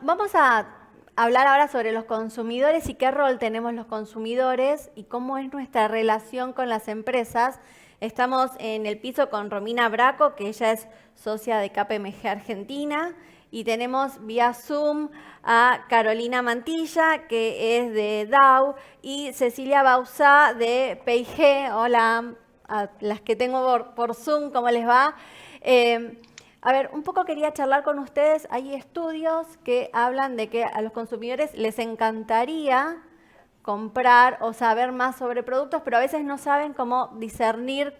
vamos a hablar ahora sobre los consumidores y qué rol tenemos los consumidores y cómo es nuestra relación con las empresas. Estamos en el piso con Romina Braco, que ella es socia de KPMG Argentina, y tenemos vía Zoom a Carolina Mantilla, que es de Dow, y Cecilia Bauzá de P&G. Hola a las que tengo por Zoom, ¿cómo les va? A ver, un poco quería charlar con ustedes. Hay estudios que hablan de que a los consumidores les encantaría comprar o saber más sobre productos, pero a veces no saben cómo discernir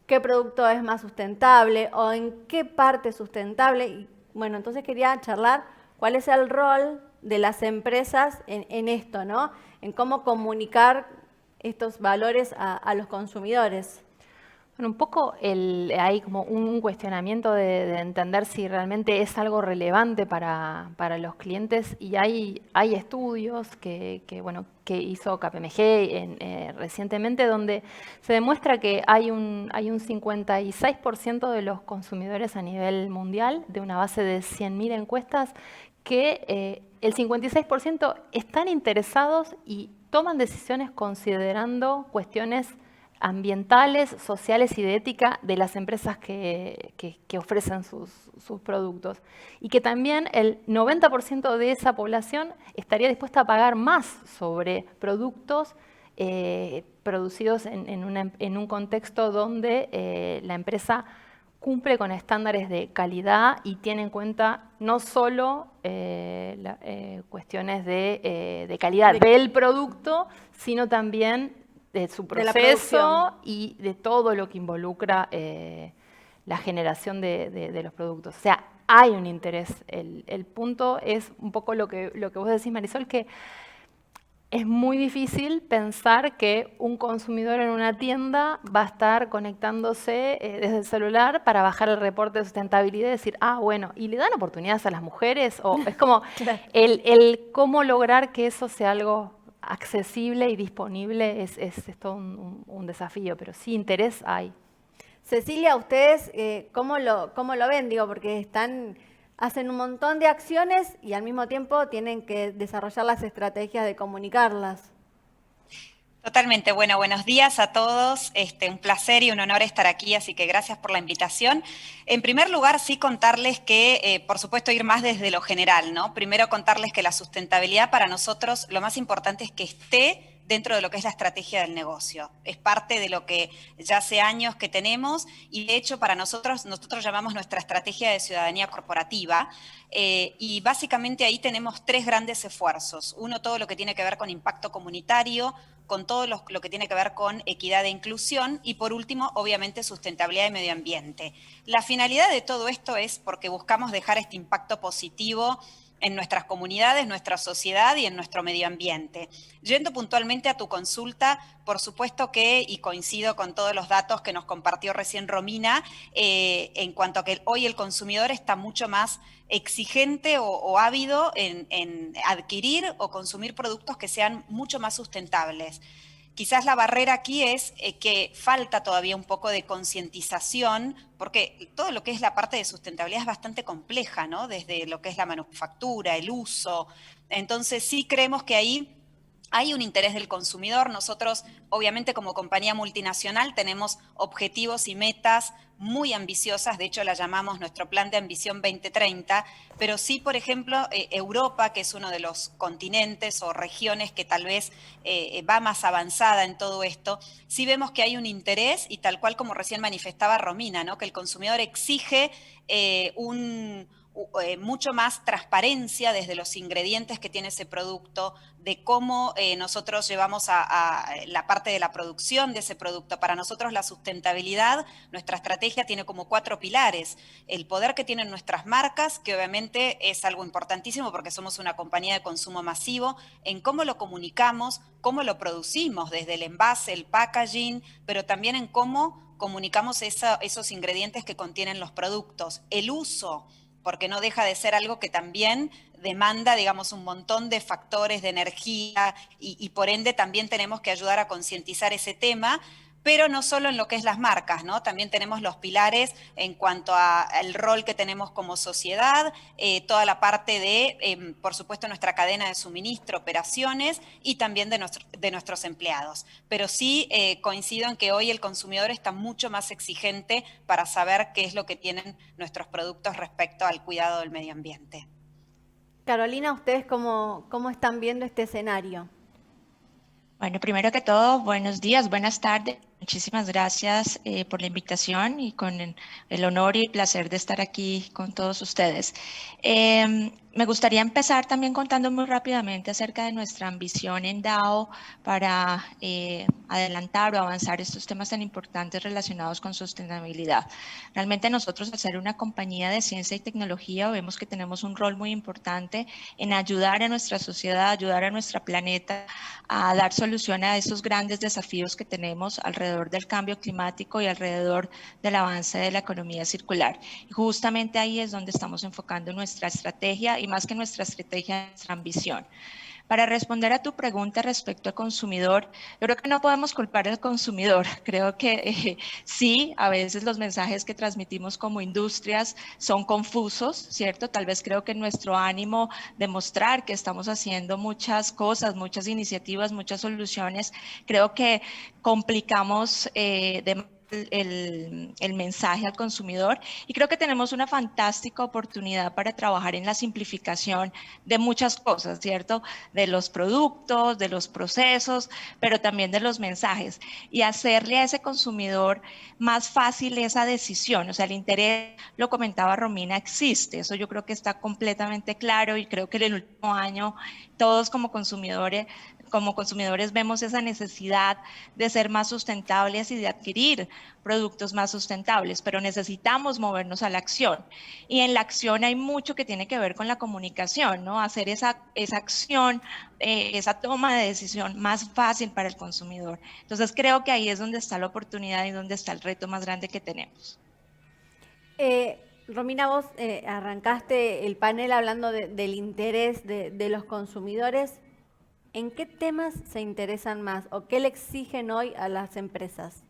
qué producto es más sustentable o en qué parte es sustentable. Y bueno, entonces quería charlar cuál es el rol de las empresas en esto, ¿no? En cómo comunicar estos valores a los consumidores. Bueno, un poco hay como un cuestionamiento de entender si realmente es algo relevante para los clientes y hay estudios bueno, que hizo KPMG recientemente donde se demuestra que hay un 56% de los consumidores a nivel mundial, de una base de 100.000 encuestas, que el 56% están interesados y toman decisiones considerando cuestiones ambientales, sociales y de ética de las empresas que ofrecen sus productos. Y que también el 90% de esa población estaría dispuesta a pagar más sobre productos producidos en un contexto donde la empresa cumple con estándares de calidad y tiene en cuenta no solo cuestiones de calidad del producto, sino también de su proceso y de todo lo que involucra la generación de los productos. O sea, hay un interés. El punto es un poco lo que vos decís, Marisol, que es muy difícil pensar que un consumidor en una tienda va a estar conectándose desde el celular para bajar el reporte de sustentabilidad y decir, ah, bueno, ¿y le dan oportunidades a las mujeres? O es como Claro. el cómo lograr que eso sea algo accesible y disponible es todo un desafío, pero sí interés hay. Cecilia, ¿ustedes cómo lo ven? Digo, porque hacen un montón de acciones y al mismo tiempo tienen que desarrollar las estrategias de comunicarlas. Totalmente. Bueno, buenos días a todos. Un placer y un honor estar aquí, así que gracias por la invitación. En primer lugar, sí contarles que, por supuesto, ir más desde lo general, ¿no? Primero contarles que la sustentabilidad para nosotros, lo más importante es que esté dentro de lo que es la estrategia del negocio. Es parte de lo que ya hace años que tenemos y de hecho para nosotros llamamos nuestra estrategia de ciudadanía corporativa y básicamente ahí tenemos tres grandes esfuerzos. Uno, todo lo que tiene que ver con impacto comunitario, con todo lo que tiene que ver con equidad e inclusión y por último, obviamente, sustentabilidad y medio ambiente. La finalidad de todo esto es porque buscamos dejar este impacto positivo en nuestras comunidades, nuestra sociedad y en nuestro medio ambiente. Yendo puntualmente a tu consulta, por supuesto que, y coincido con todos los datos que nos compartió recién Romina, en cuanto a que hoy el consumidor está mucho más exigente o ávido en adquirir o consumir productos que sean mucho más sustentables. Quizás la barrera aquí es que falta todavía un poco de concientización, porque todo lo que es la parte de sustentabilidad es bastante compleja, ¿no? Desde lo que es la manufactura, el uso. Entonces sí creemos que ahí hay un interés del consumidor. Nosotros, obviamente, como compañía multinacional, tenemos objetivos y metas muy ambiciosas. De hecho, la llamamos nuestro Plan de Ambición 2030. Pero sí, por ejemplo, Europa, que es uno de los continentes o regiones que tal vez va más avanzada en todo esto, sí vemos que hay un interés y tal cual como recién manifestaba Romina, ¿no? Que el consumidor exige mucho más transparencia desde los ingredientes que tiene ese producto, de cómo nosotros llevamos a la parte de la producción de ese producto. Para nosotros la sustentabilidad, nuestra estrategia tiene como 4 pilares. El poder que tienen nuestras marcas, que obviamente es algo importantísimo porque somos una compañía de consumo masivo, en cómo lo comunicamos, cómo lo producimos, desde el envase, el packaging, pero también en cómo comunicamos esos ingredientes que contienen los productos. El uso, porque no deja de ser algo que también demanda, digamos, un montón de factores de energía y por ende también tenemos que ayudar a concientizar ese tema, pero no solo en lo que es las marcas, ¿no? También tenemos los pilares en cuanto al rol que tenemos como sociedad, toda la parte de, por supuesto, nuestra cadena de suministro, operaciones y también de nuestros empleados. Pero sí coincido en que hoy el consumidor está mucho más exigente para saber qué es lo que tienen nuestros productos respecto al cuidado del medio ambiente. Carolina, ¿ustedes cómo están viendo este escenario? Bueno, primero que todo, buenos días, buenas tardes. Muchísimas gracias por la invitación y con el honor y el placer de estar aquí con todos ustedes. Me gustaría empezar también contando muy rápidamente acerca de nuestra ambición en DAO para adelantar o avanzar estos temas tan importantes relacionados con sostenibilidad. Realmente nosotros, al ser una compañía de ciencia y tecnología, vemos que tenemos un rol muy importante en ayudar a nuestra sociedad, ayudar a nuestro planeta a dar solución a esos grandes desafíos que tenemos alrededor del cambio climático y alrededor del avance de la economía circular. Y justamente ahí es donde estamos enfocando nuestra estrategia y más que nuestra estrategia, nuestra ambición. Para responder a tu pregunta respecto al consumidor, yo creo que no podemos culpar al consumidor. Creo que sí, a veces los mensajes que transmitimos como industrias son confusos, ¿cierto? Tal vez creo que nuestro ánimo de mostrar que estamos haciendo muchas cosas, muchas iniciativas, muchas soluciones, creo que complicamos el mensaje al consumidor, y creo que tenemos una fantástica oportunidad para trabajar en la simplificación de muchas cosas, ¿cierto? De los productos, de los procesos, pero también de los mensajes, y hacerle a ese consumidor más fácil esa decisión. O sea, el interés, lo comentaba Romina, existe, eso yo creo que está completamente claro, y creo que en el último año todos como consumidores vemos esa necesidad de ser más sustentables y de adquirir productos más sustentables, pero necesitamos movernos a la acción. Y en la acción hay mucho que tiene que ver con la comunicación, ¿no? Hacer esa acción, esa toma de decisión más fácil para el consumidor. Entonces creo que ahí es donde está la oportunidad y donde está el reto más grande que tenemos. Romina, vos arrancaste el panel hablando del interés de los consumidores. ¿En qué temas se interesan más o qué le exigen hoy a las empresas?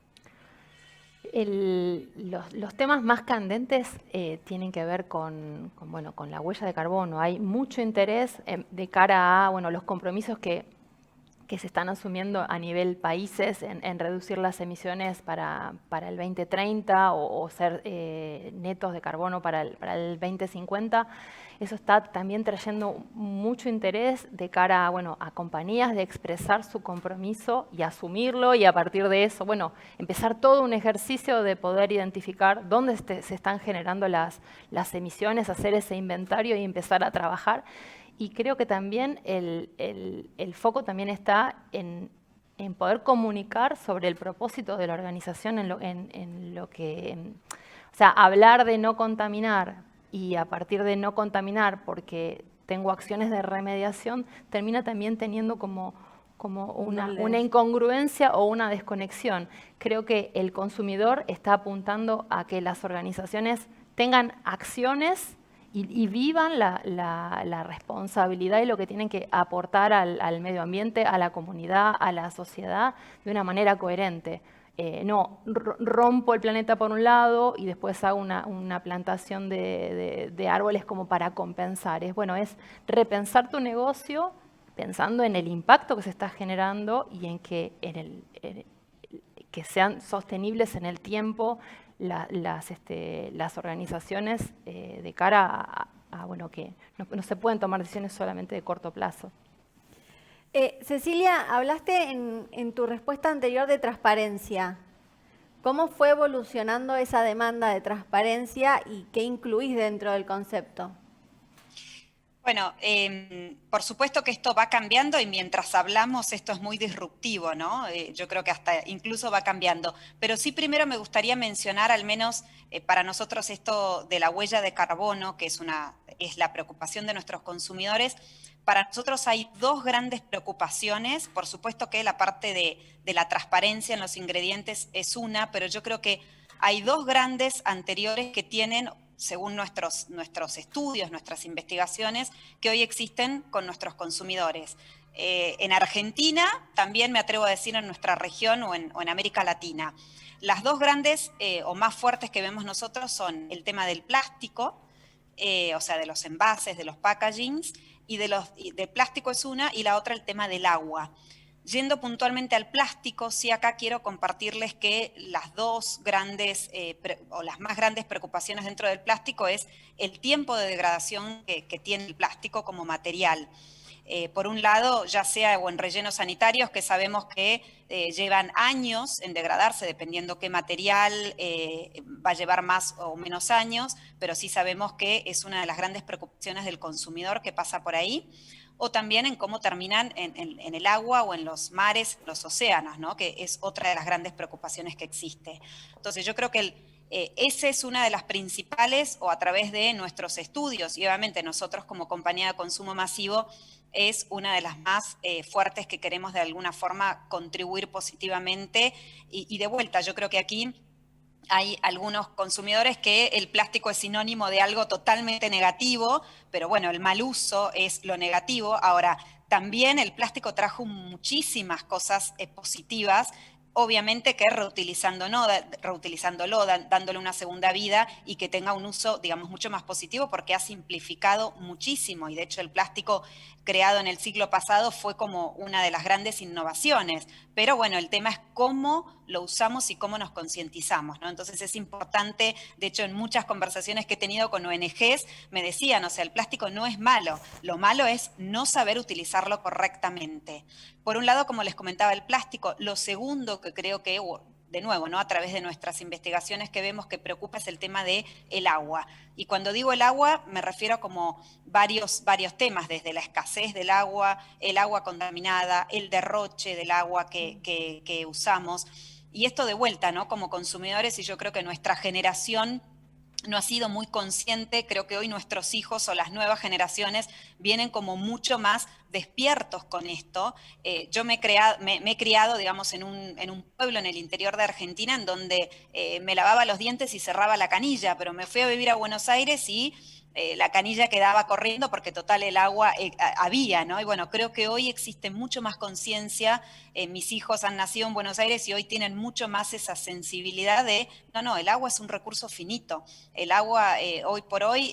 Los temas más candentes tienen que ver con la huella de carbono. Hay mucho interés de cara a los compromisos que se están asumiendo a nivel países en reducir las emisiones para el 2030 o ser netos de carbono para el 2050. Eso está también trayendo mucho interés de cara a compañías de expresar su compromiso y asumirlo, y a partir de eso, empezar todo un ejercicio de poder identificar dónde se están generando las emisiones, hacer ese inventario y empezar a trabajar. Y creo que también el foco también está en poder comunicar sobre el propósito de la organización o sea, hablar de no contaminar, y a partir de no contaminar porque tengo acciones de remediación, termina también teniendo como una incongruencia o una desconexión. Creo que el consumidor está apuntando a que las organizaciones tengan acciones y vivan la responsabilidad y lo que tienen que aportar al medio ambiente, a la comunidad, a la sociedad, de una manera coherente. No rompo el planeta por un lado y después hago una plantación de árboles como para compensar. Es repensar tu negocio pensando en el impacto que se está generando y en que sean sostenibles en el tiempo las organizaciones de cara a que no se pueden tomar decisiones solamente de corto plazo. Cecilia, hablaste en tu respuesta anterior de transparencia. ¿Cómo fue evolucionando esa demanda de transparencia y qué incluís dentro del concepto? Bueno, por supuesto que esto va cambiando y mientras hablamos esto es muy disruptivo, ¿no? Yo creo que hasta incluso va cambiando. Pero sí, primero me gustaría mencionar al menos para nosotros esto de la huella de carbono, que es la preocupación de nuestros consumidores. Para nosotros hay dos grandes preocupaciones. Por supuesto que la parte de la transparencia en los ingredientes es una, pero yo creo que hay dos grandes anteriores que tienen según nuestros estudios, nuestras investigaciones, que hoy existen con nuestros consumidores. En Argentina, también me atrevo a decir en nuestra región o en América Latina. Las dos grandes o más fuertes que vemos nosotros son el tema del plástico, o sea, de los envases, de los packagings, y de plástico es una, y la otra el tema del agua. Yendo puntualmente al plástico, sí acá quiero compartirles que las dos grandes o las más grandes preocupaciones dentro del plástico es el tiempo de degradación que tiene el plástico como material. Por un lado, ya sea o en rellenos sanitarios, que sabemos que llevan años en degradarse, dependiendo qué material va a llevar más o menos años, pero sí sabemos que es una de las grandes preocupaciones del consumidor que pasa por ahí, o también en cómo terminan en el agua o en los mares, los océanos, ¿no? Que es otra de las grandes preocupaciones que existe. Entonces yo creo que esa es una de las principales, o a través de nuestros estudios, y obviamente nosotros como compañía de consumo masivo, es una de las más fuertes que queremos de alguna forma contribuir positivamente. Y de vuelta, yo creo que aquí hay algunos consumidores que el plástico es sinónimo de algo totalmente negativo, pero bueno, el mal uso es lo negativo. Ahora, también el plástico trajo muchísimas cosas positivas, obviamente que reutilizándolo, dándole una segunda vida y que tenga un uso, digamos, mucho más positivo, porque ha simplificado muchísimo. Y de hecho el plástico creado en el siglo pasado fue como una de las grandes innovaciones. Pero bueno, el tema es cómo lo usamos y cómo nos concientizamos, ¿no? Entonces es importante, de hecho en muchas conversaciones que he tenido con ONGs me decían, o sea, el plástico no es malo, lo malo es no saber utilizarlo correctamente. Por un lado, como les comentaba, el plástico. Lo segundo que creo que, de nuevo, ¿no? A través de nuestras investigaciones que vemos que preocupa es el tema del el agua. Y cuando digo el agua, me refiero a como varios temas, desde la escasez del agua, el agua contaminada, el derroche del agua que usamos. Y esto de vuelta, ¿no? Como consumidores, y yo creo que nuestra generación no ha sido muy consciente. Creo que hoy nuestros hijos o las nuevas generaciones vienen como mucho más despiertos con esto. Yo me he criado, digamos, en un pueblo en el interior de Argentina, en donde me lavaba los dientes y cerraba la canilla, pero me fui a vivir a Buenos Aires y la canilla quedaba corriendo porque total el agua había, ¿no? Y bueno, creo que hoy existe mucho más conciencia. Mis hijos han nacido en Buenos Aires y hoy tienen mucho más esa sensibilidad de, no, el agua es un recurso finito. El agua hoy por hoy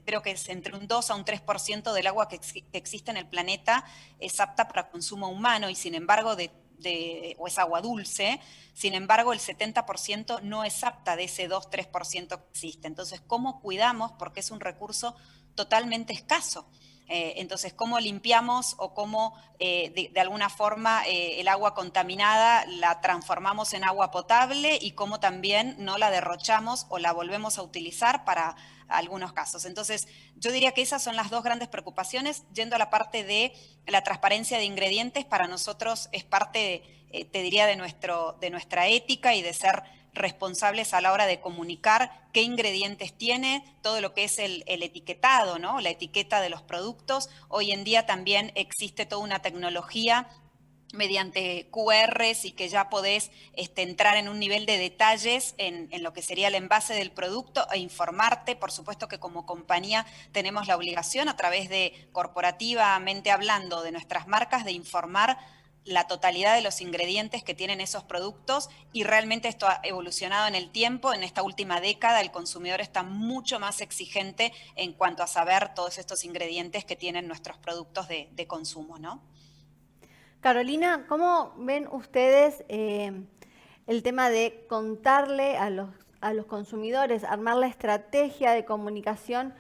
creo que es entre un 2 a un 3% del agua que existe en el planeta es apta para consumo humano, y sin embargo o es agua dulce, sin embargo el 70% no es apta de ese 2-3% que existe. Entonces, ¿cómo cuidamos? Porque es un recurso totalmente escaso. Entonces, ¿cómo limpiamos o cómo de alguna forma el agua contaminada la transformamos en agua potable, y cómo también no la derrochamos o la volvemos a utilizar para algunos casos? Entonces, yo diría que esas son las dos grandes preocupaciones. Yendo a la parte de la transparencia de ingredientes, para nosotros es parte, te diría, de nuestra ética y de ser responsables a la hora de comunicar qué ingredientes tiene, todo lo que es el etiquetado, ¿no? La etiqueta de los productos. Hoy en día también existe toda una tecnología mediante QRs, y que ya podés entrar en un nivel de detalles en lo que sería el envase del producto e informarte. Por supuesto que como compañía tenemos la obligación, a través de, corporativamente hablando, de nuestras marcas, de informar la totalidad de los ingredientes que tienen esos productos, y realmente esto ha evolucionado en el tiempo. En esta última década el consumidor está mucho más exigente en cuanto a saber todos estos ingredientes que tienen nuestros productos de consumo, ¿no? Carolina, ¿cómo ven ustedes el tema de contarle a los consumidores, armar la estrategia de comunicación?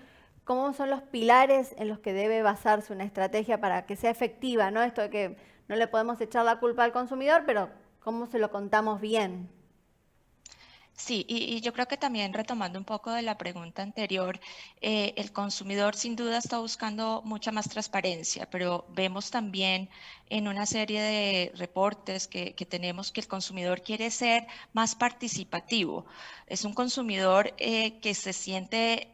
¿Cómo son los pilares en los que debe basarse una estrategia para que sea efectiva, ¿no? Esto de que no le podemos echar la culpa al consumidor, pero ¿cómo se lo contamos bien? Sí, y yo creo que también, retomando un poco de la pregunta anterior, el consumidor sin duda está buscando mucha más transparencia, pero vemos también en una serie de reportes que tenemos que el consumidor quiere ser más participativo. Es un consumidor que se siente,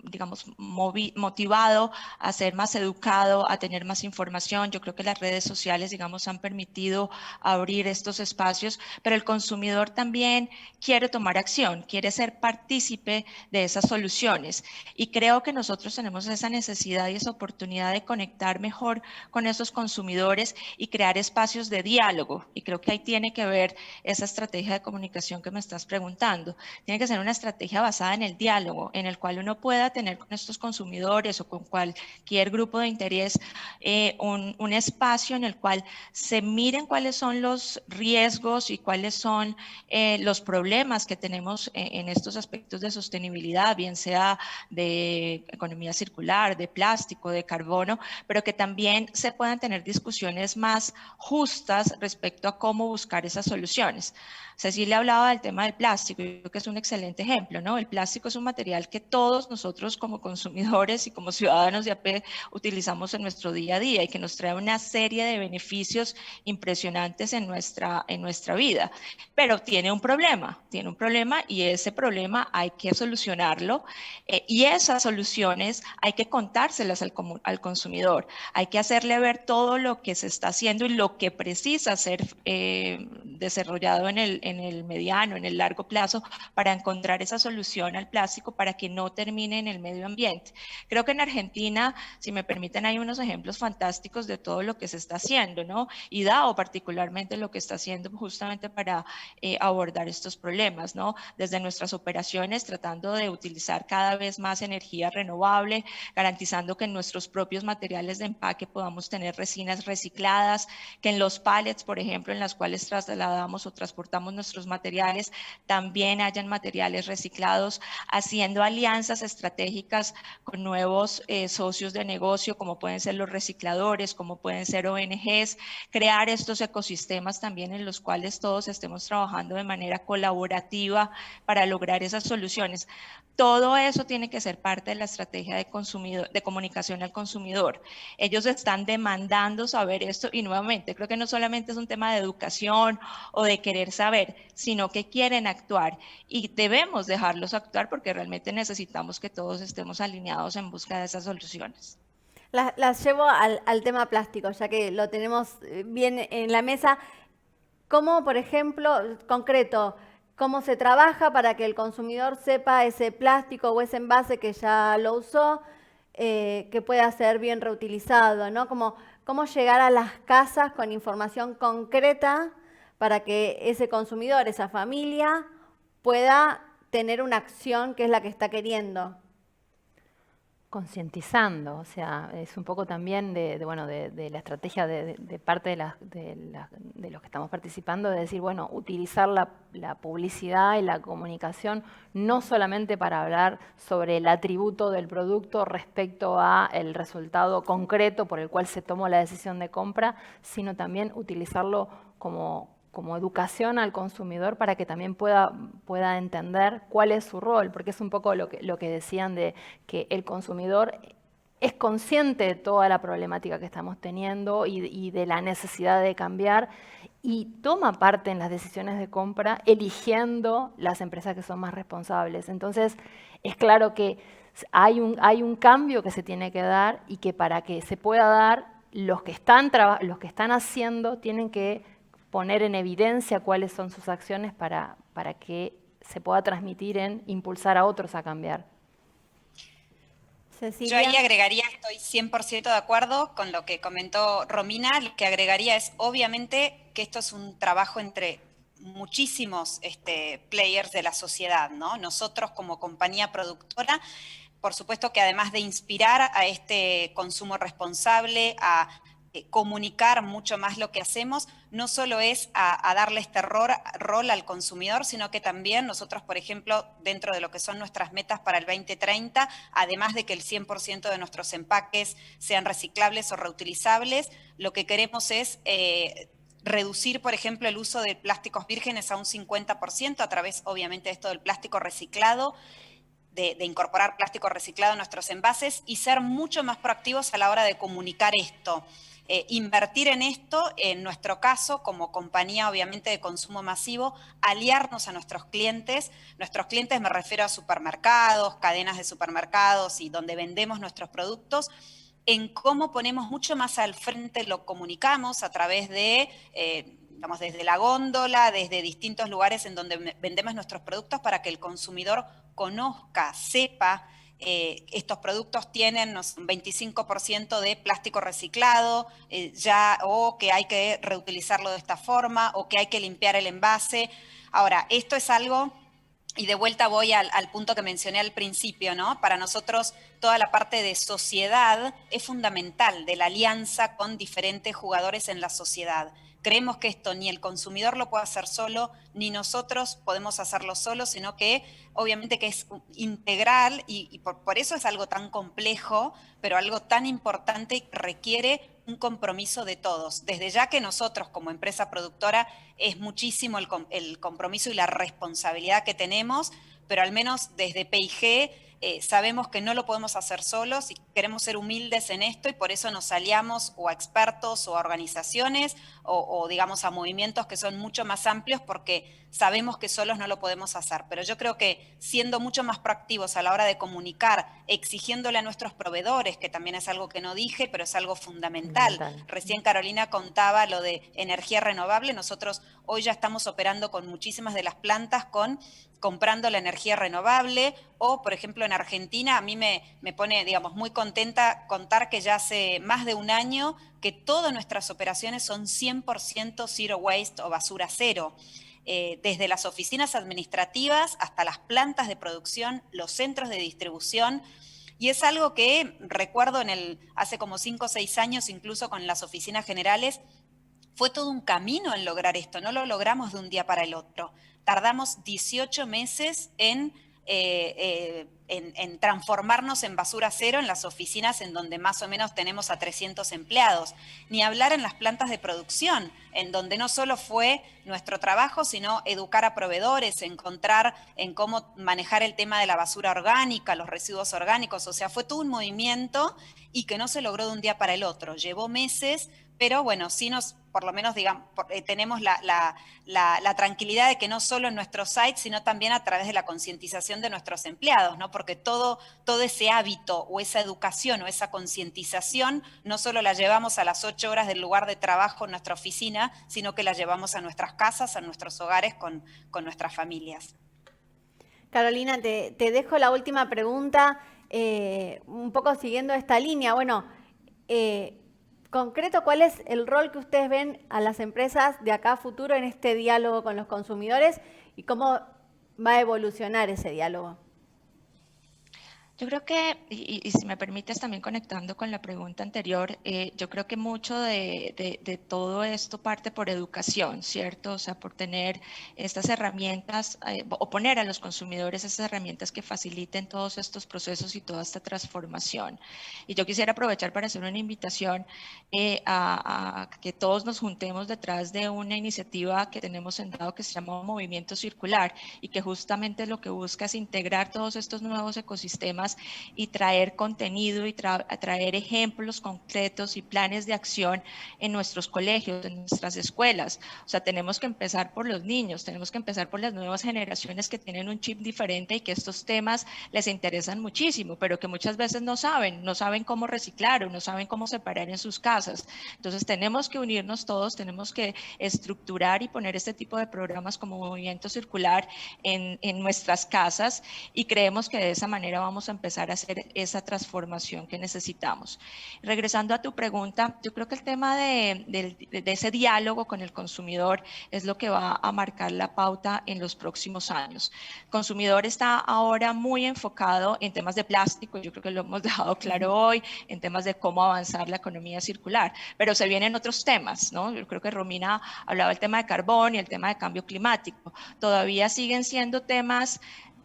digamos, motivado a ser más educado, a tener más información. Yo creo que las redes sociales, digamos, han permitido abrir estos espacios, pero el consumidor también quiere quiere tomar acción, quiere ser partícipe de esas soluciones. Y creo que nosotros tenemos esa necesidad y esa oportunidad de conectar mejor con esos consumidores y crear espacios de diálogo. Y creo que ahí tiene que ver esa estrategia de comunicación que me estás preguntando. Tiene que ser una estrategia basada en el diálogo, en el cual uno pueda tener con estos consumidores o con cualquier grupo de interés un espacio en el cual se miren cuáles son los riesgos y cuáles son los problemas que tenemos en estos aspectos de sostenibilidad, bien sea de economía circular, de plástico, de carbono, pero que también se puedan tener discusiones más justas respecto a cómo buscar esas soluciones. Cecilia hablaba del tema del plástico, yo creo que es un excelente ejemplo, ¿no? El plástico es un material que todos nosotros como consumidores y como ciudadanos de a pie utilizamos en nuestro día a día y que nos trae una serie de beneficios impresionantes en nuestra vida. Pero tiene un problema y ese problema hay que solucionarlo y esas soluciones hay que contárselas al consumidor, hay que hacerle ver todo lo que se está haciendo y lo que precisa ser desarrollado en el mediano, en el largo plazo para encontrar esa solución al plástico para que no termine en el medio ambiente. Creo que en Argentina, si me permiten, hay unos ejemplos fantásticos de todo lo que se está haciendo, ¿no? Y DAO particularmente lo que está haciendo justamente para abordar estos problemas, ¿no? Desde nuestras operaciones tratando de utilizar cada vez más energía renovable, garantizando que en nuestros propios materiales de empaque podamos tener resinas recicladas, que en los pallets, por ejemplo, en las cuales trasladamos o transportamos nuestros materiales, también hayan materiales reciclados, haciendo alianzas estratégicas con nuevos socios de negocio, como pueden ser los recicladores, como pueden ser ONGs, crear estos ecosistemas también en los cuales todos estemos trabajando de manera colaborativa para lograr esas soluciones. Todo eso tiene que ser parte de la estrategia de comunicación al consumidor. Ellos están demandando saber esto y nuevamente creo que no solamente es un tema de educación o de querer saber, sino que quieren actuar y debemos dejarlos actuar porque realmente necesitamos que todos estemos alineados en busca de esas soluciones. Las llevo al tema plástico, ya que lo tenemos bien en la mesa. ¿Cómo, por ejemplo, concreto, cómo se trabaja para que el consumidor sepa ese plástico o ese envase que ya lo usó, que pueda ser bien reutilizado, ¿no? Cómo llegar a las casas con información concreta para que ese consumidor, esa familia, pueda tener una acción que es la que está queriendo. Concientizando, o sea, es un poco también de la estrategia de parte de los que estamos participando, de decir, bueno, utilizar la publicidad y la comunicación no solamente para hablar sobre el atributo del producto respecto a el resultado concreto por el cual se tomó la decisión de compra, sino también utilizarlo como educación al consumidor para que también pueda entender cuál es su rol, porque es un poco lo que decían de que el consumidor es consciente de toda la problemática que estamos teniendo y de la necesidad de cambiar y toma parte en las decisiones de compra eligiendo las empresas que son más responsables. Entonces, es claro que hay un cambio que se tiene que dar y que para que se pueda dar, los que están haciendo tienen que poner en evidencia cuáles son sus acciones para que se pueda transmitir en impulsar a otros a cambiar. Cecilia. Yo ahí agregaría, estoy 100% de acuerdo con lo que comentó Romina, lo que agregaría es obviamente que esto es un trabajo entre muchísimos players de la sociedad, ¿no? Nosotros como compañía productora, por supuesto que además de inspirar a este consumo responsable, a comunicar mucho más lo que hacemos, no solo es a darle este rol al consumidor, sino que también nosotros, por ejemplo, dentro de lo que son nuestras metas para el 2030, además de que el 100% de nuestros empaques sean reciclables o reutilizables, lo que queremos es reducir, por ejemplo, el uso de plásticos vírgenes a un 50% a través, obviamente, de esto del plástico reciclado, de incorporar plástico reciclado en nuestros envases y ser mucho más proactivos a la hora de comunicar esto. Invertir en esto, en nuestro caso, como compañía obviamente de consumo masivo, aliarnos a nuestros clientes me refiero a supermercados, cadenas de supermercados y donde vendemos nuestros productos, en cómo ponemos mucho más al frente, lo comunicamos a través de digamos, desde la góndola, desde distintos lugares en donde vendemos nuestros productos para que el consumidor conozca, sepa. Estos productos tienen un 25% de plástico reciclado, o que hay que reutilizarlo de esta forma, o que hay que limpiar el envase. Ahora, esto es algo, y de vuelta voy al punto que mencioné al principio, ¿no? Para nosotros toda la parte de sociedad es fundamental, de la alianza con diferentes jugadores en la sociedad. Creemos que esto ni el consumidor lo puede hacer solo, ni nosotros podemos hacerlo solo, sino que obviamente que es integral y por eso es algo tan complejo, pero algo tan importante y requiere un compromiso de todos. Desde ya que nosotros como empresa productora es muchísimo el compromiso y la responsabilidad que tenemos, pero al menos desde P&G sabemos que no lo podemos hacer solos y queremos ser humildes en esto y por eso nos aliamos o a expertos o a organizaciones o digamos a movimientos que son mucho más amplios porque sabemos que solos no lo podemos hacer. Pero yo creo que siendo mucho más proactivos a la hora de comunicar, exigiéndole a nuestros proveedores, que también es algo que no dije, pero es algo fundamental. Recién Carolina contaba lo de energía renovable. Nosotros hoy ya estamos operando con muchísimas de las plantas comprando la energía renovable o, por ejemplo, en Argentina a mí me pone, digamos, muy contenta contar que ya hace más de un año que todas nuestras operaciones son 100% zero waste o basura cero. Desde las oficinas administrativas hasta las plantas de producción, los centros de distribución. Y es algo que recuerdo hace como 5 o 6 años, incluso con las oficinas generales, fue todo un camino en lograr esto. No lo logramos de un día para el otro. Tardamos 18 meses en transformarnos en basura cero en las oficinas en donde más o menos tenemos a 300 empleados. Ni hablar en las plantas de producción, en donde no solo fue nuestro trabajo, sino educar a proveedores, encontrar en cómo manejar el tema de la basura orgánica, los residuos orgánicos. O sea, fue todo un movimiento y que no se logró de un día para el otro. Llevó meses, pero bueno, sí por lo menos digamos, tenemos la tranquilidad de que no solo en nuestros sites, sino también a través de la concientización de nuestros empleados, ¿no? Porque todo ese hábito o esa educación o esa concientización no solo la llevamos a las 8 horas del lugar de trabajo en nuestra oficina, sino que la llevamos a nuestras casas, a nuestros hogares con nuestras familias. Carolina, te dejo la última pregunta, un poco siguiendo esta línea. Bueno, concreto, ¿cuál es el rol que ustedes ven a las empresas de acá a futuro en este diálogo con los consumidores y cómo va a evolucionar ese diálogo? Yo creo que, y si me permites también conectando con la pregunta anterior, yo creo que mucho de todo esto parte por educación, ¿cierto? O sea, por tener estas herramientas o poner a los consumidores esas herramientas que faciliten todos estos procesos y toda esta transformación. Y yo quisiera aprovechar para hacer una invitación a que todos nos juntemos detrás de una iniciativa que tenemos sentado que se llama Movimiento Circular y que justamente lo que busca es integrar todos estos nuevos ecosistemas y traer contenido y traer ejemplos concretos y planes de acción en nuestros colegios, en nuestras escuelas. O sea, tenemos que empezar por los niños, tenemos que empezar por las nuevas generaciones que tienen un chip diferente y que estos temas les interesan muchísimo, pero que muchas veces no saben cómo reciclar o no saben cómo separar en sus casas. Entonces tenemos que unirnos todos, tenemos que estructurar y poner este tipo de programas como Movimiento Circular en nuestras casas y creemos que de esa manera vamos a empezar a hacer esa transformación que necesitamos. Regresando a tu pregunta, yo creo que el tema de ese diálogo con el consumidor es lo que va a marcar la pauta en los próximos años. El consumidor está ahora muy enfocado en temas de plástico, yo creo que lo hemos dejado claro hoy, en temas de cómo avanzar la economía circular, pero se vienen otros temas, ¿no? Yo creo que Romina hablaba del tema de carbón y el tema de cambio climático. Todavía siguen siendo temas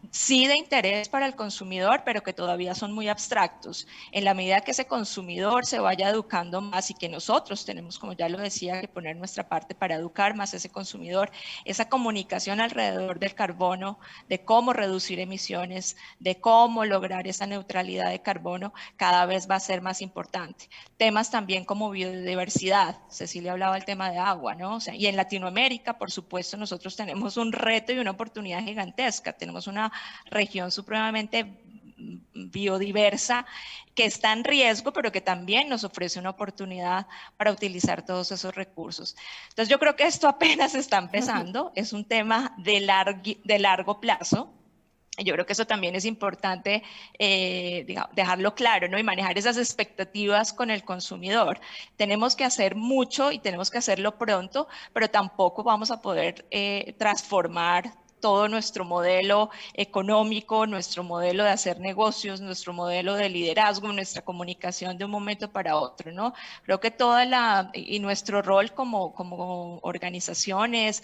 sí de interés para el consumidor, pero que todavía son muy abstractos. En la medida que ese consumidor se vaya educando más y que nosotros tenemos, como ya lo decía, que poner nuestra parte para educar más a ese consumidor, esa comunicación alrededor del carbono, de cómo reducir emisiones, de cómo lograr esa neutralidad de carbono, cada vez va a ser más importante. Temas también como biodiversidad, Cecilia hablaba del tema de agua, ¿no? O sea, y en Latinoamérica, por supuesto, nosotros tenemos un reto y una oportunidad gigantesca, tenemos una región supremamente biodiversa que está en riesgo, pero que también nos ofrece una oportunidad para utilizar todos esos recursos. Entonces yo creo que esto apenas está empezando, es un tema de largo plazo. Yo creo que eso también es importante dejarlo claro, ¿no? Y manejar esas expectativas con el consumidor. Tenemos que hacer mucho y tenemos que hacerlo pronto, pero tampoco vamos a poder transformar todo nuestro modelo económico, nuestro modelo de hacer negocios, nuestro modelo de liderazgo, nuestra comunicación de un momento para otro, ¿no? Creo que y nuestro rol como organizaciones,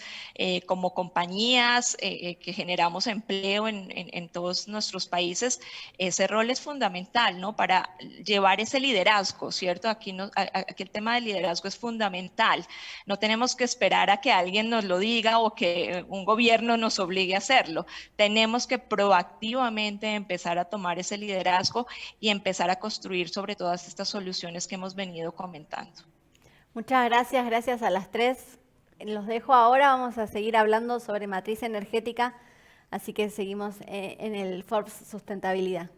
como compañías que generamos empleo en todos nuestros países, ese rol es fundamental, ¿no? Para llevar ese liderazgo, ¿cierto? Aquí el tema del liderazgo es fundamental. No tenemos que esperar a que alguien nos lo diga o que un gobierno nos obligue a hacerlo. Tenemos que proactivamente empezar a tomar ese liderazgo y empezar a construir sobre todas estas soluciones que hemos venido comentando. Muchas gracias, gracias a las tres. Los dejo ahora, vamos a seguir hablando sobre matriz energética, así que seguimos en el Forbes Sustentabilidad.